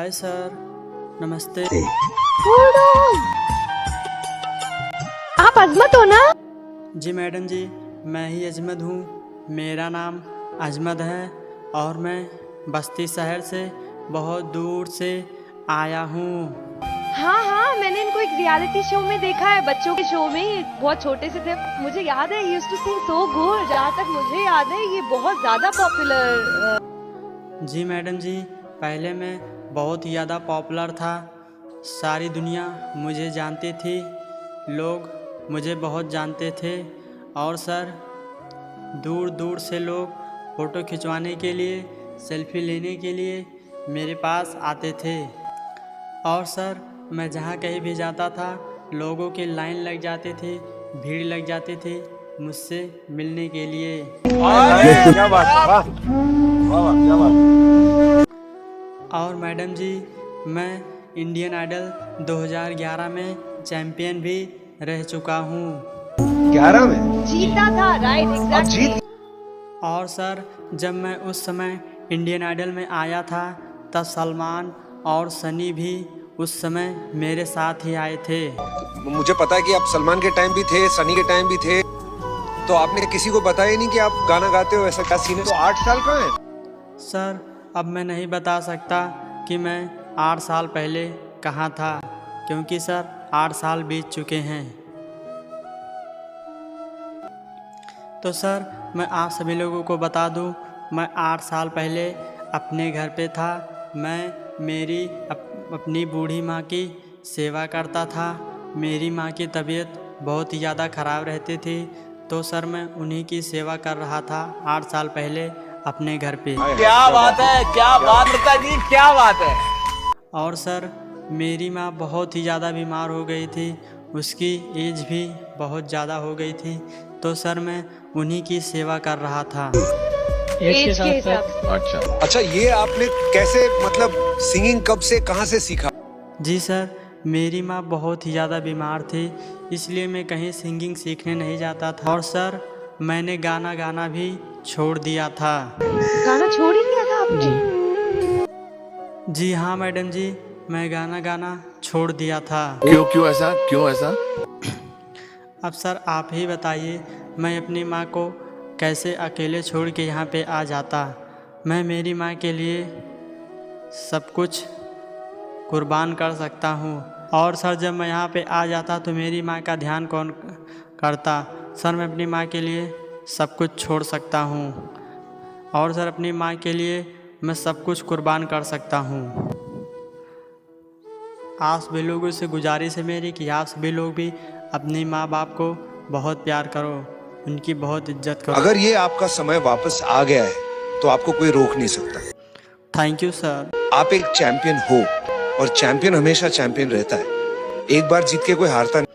Hi sir, नमस्ते। आप अजमत हो ना? जी मैडम जी, मैं ही अजमत हूँ। मेरा नाम अजमत है और मैं बस्ती शहर से बहुत दूर से आया हूँ। हाँ हाँ, मैंने इनको एक रियलिटी शो में देखा है, बच्चों के शो में। बहुत छोटे से थे, मुझे याद है, used to sing so good. जहाँ तक मुझे याद है, ये बहुत ज्यादा पॉपुलर। जी मैडम जी, पहले मैं बहुत ही ज़्यादा पॉपुलर था। सारी दुनिया मुझे जानती थी, लोग मुझे बहुत जानते थे। और सर, दूर दूर से लोग फ़ोटो खिंचवाने के लिए, सेल्फी लेने के लिए मेरे पास आते थे। और सर, मैं जहाँ कहीं भी जाता था, लोगों की लाइन लग जाती थी, भीड़ लग जाती थी मुझसे मिलने के लिए। क्या बात है, वाह वाह वाह, क्या बात। और मैडम जी, मैं इंडियन आइडल 2011 में चैम्पियन भी रह चुका हूँ। 11 में जीता था, राइट? एग्जैक्टली। और सर, जब मैं उस समय इंडियन आइडल में आया था, तब सलमान और सनी भी उस समय मेरे साथ ही आए थे। मुझे पता है कि आप सलमान के टाइम भी थे, सनी के टाइम भी थे, तो आपने किसी को बताया नहीं कि आप गाना गाते हो, ऐसा क्या सीन है? तो 8 साल का है सर, अब मैं नहीं बता सकता कि मैं 8 साल पहले कहाँ था, क्योंकि सर 8 साल बीत चुके हैं। तो सर, मैं आप सभी लोगों को बता दूं, मैं 8 साल पहले अपने घर पे था। मैं मेरी अपनी बूढ़ी माँ की सेवा करता था। मेरी माँ की तबीयत बहुत ही ज़्यादा ख़राब रहती थी, तो सर मैं उन्हीं की सेवा कर रहा था 8 साल पहले अपने घर पे। क्या बात है, क्या बात लता जी, क्या बात है। और सर, मेरी माँ बहुत ही ज़्यादा बीमार हो गई थी, उसकी एज भी बहुत ज़्यादा हो गई थी, तो सर मैं उन्हीं की सेवा कर रहा था। एज के हिसाब से। अच्छा, ये आपने कैसे, मतलब सिंगिंग कब से, कहाँ से सीखा? जी सर, मेरी माँ बहुत ही ज़्यादा बीमार थी, इसलिए मैं कहीं सिंगिंग सीखने नहीं जाता था। और सर, मैंने गाना गाना भी छोड़ दिया था। गाना छोड़ ही दिया था आपने? जी हाँ मैडम जी, मैं गाना गाना छोड़ दिया था। क्यों ऐसा, क्यों ऐसा? अब सर आप ही बताइए, मैं अपनी माँ को कैसे अकेले छोड़ के यहाँ पे आ जाता। मैं मेरी माँ के लिए सब कुछ कुर्बान कर सकता हूँ। और सर, जब मैं यहाँ पे आ जाता तो मेरी माँ का ध्यान कौन करता? सर, मैं अपनी माँ के लिए सब कुछ छोड़ सकता हूँ। और सर, अपनी माँ के लिए मैं सब कुछ कुर्बान कर सकता हूँ। आप सभी लोगों से गुजारिश है मेरी कि आप सभी लोग भी अपनी माँ बाप को बहुत प्यार करो, उनकी बहुत इज्जत करो। अगर ये आपका समय वापस आ गया है तो आपको कोई रोक नहीं सकता। Thank you sir. आप एक चैंपियन हो और चैंपियन हमेशा चैंपियन रहता है। एक बार जीत के कोई हारता नहीं।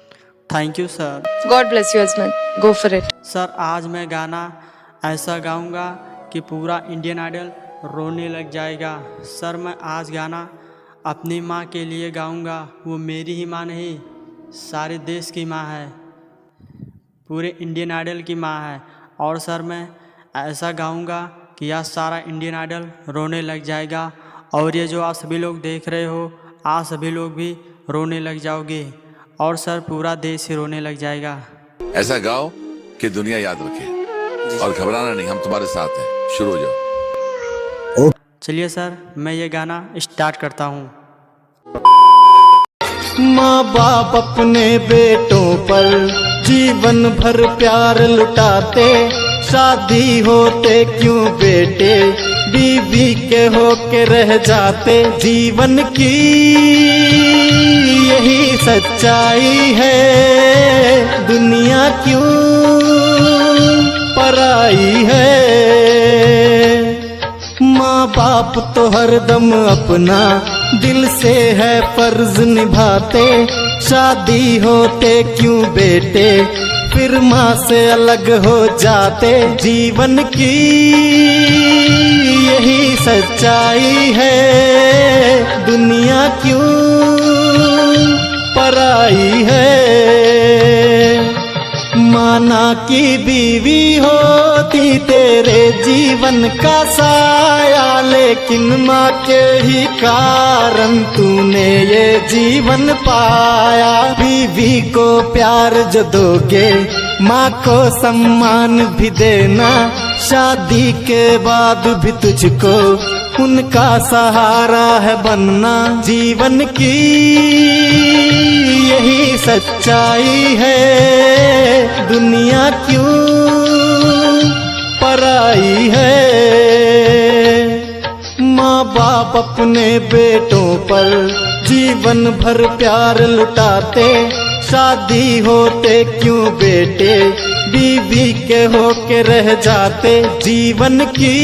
Thank you sir. God bless you Azmat, go for it. Sir, आज मैं गाना ऐसा गाऊंगा कि पूरा इंडियन आइडल रोने लग जाएगा। सर, मैं आज गाना अपनी माँ के लिए गाऊंगा। वो मेरी ही माँ नहीं, सारे देश की माँ है, पूरे इंडियन आइडल की माँ है। और सर, मैं ऐसा गाऊंगा कि आज सारा इंडियन आइडल रोने लग जाएगा। और ये जो आप सभी लोग देख रहे हो, आप सभी लोग भी रोने लग जाओगे। और सर, पूरा देश ही रोने लग जाएगा। ऐसा गाओ कि दुनिया याद रखे, और घबराना नहीं, हम तुम्हारे साथ हैं। शुरू हो जाओ। चलिए सर, मैं ये गाना स्टार्ट करता हूँ। माँ बाप अपने बेटों पर जीवन भर प्यार लुटाते, शादी होते क्यों बेटे बीवी के होके रह जाते। जीवन की यही सच्चाई है, दुनिया क्यों पराई है। माँ बाप तो हरदम अपना दिल से है फर्ज निभाते, शादी होते क्यों बेटे फिर माँ से अलग हो जाते। जीवन की यही सच्चाई है, दुनिया क्यों पराई है। जमाना की बीवी होती तेरे जीवन का साया, लेकिन माँ के ही कारण तूने ये जीवन पाया। बीवी को प्यार जो दोगे माँ को सम्मान भी देना, शादी के बाद भी तुझको उनका सहारा है बनना। जीवन की यही सच्चाई है, दुनिया क्यों पराई है। माँ बाप अपने बेटों पर जीवन भर प्यार लुटाते, शादी होते क्यों बेटे बीवी के होके रह जाते। जीवन की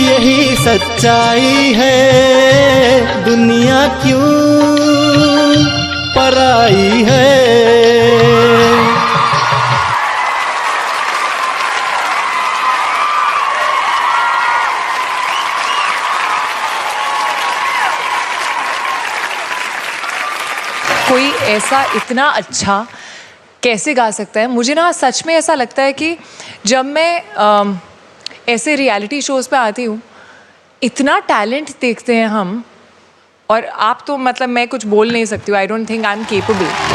यही सच्चाई है, दुनिया क्यों पराई है। कोई ऐसा इतना अच्छा कैसे गा सकता है? मुझे ना सच में ऐसा लगता है कि जब मैं ऐसे रियलिटी शोज़ पे आती हूँ, इतना टैलेंट देखते हैं हम, और आप तो मतलब मैं कुछ बोल नहीं सकती हूँ। I don't think I am capable.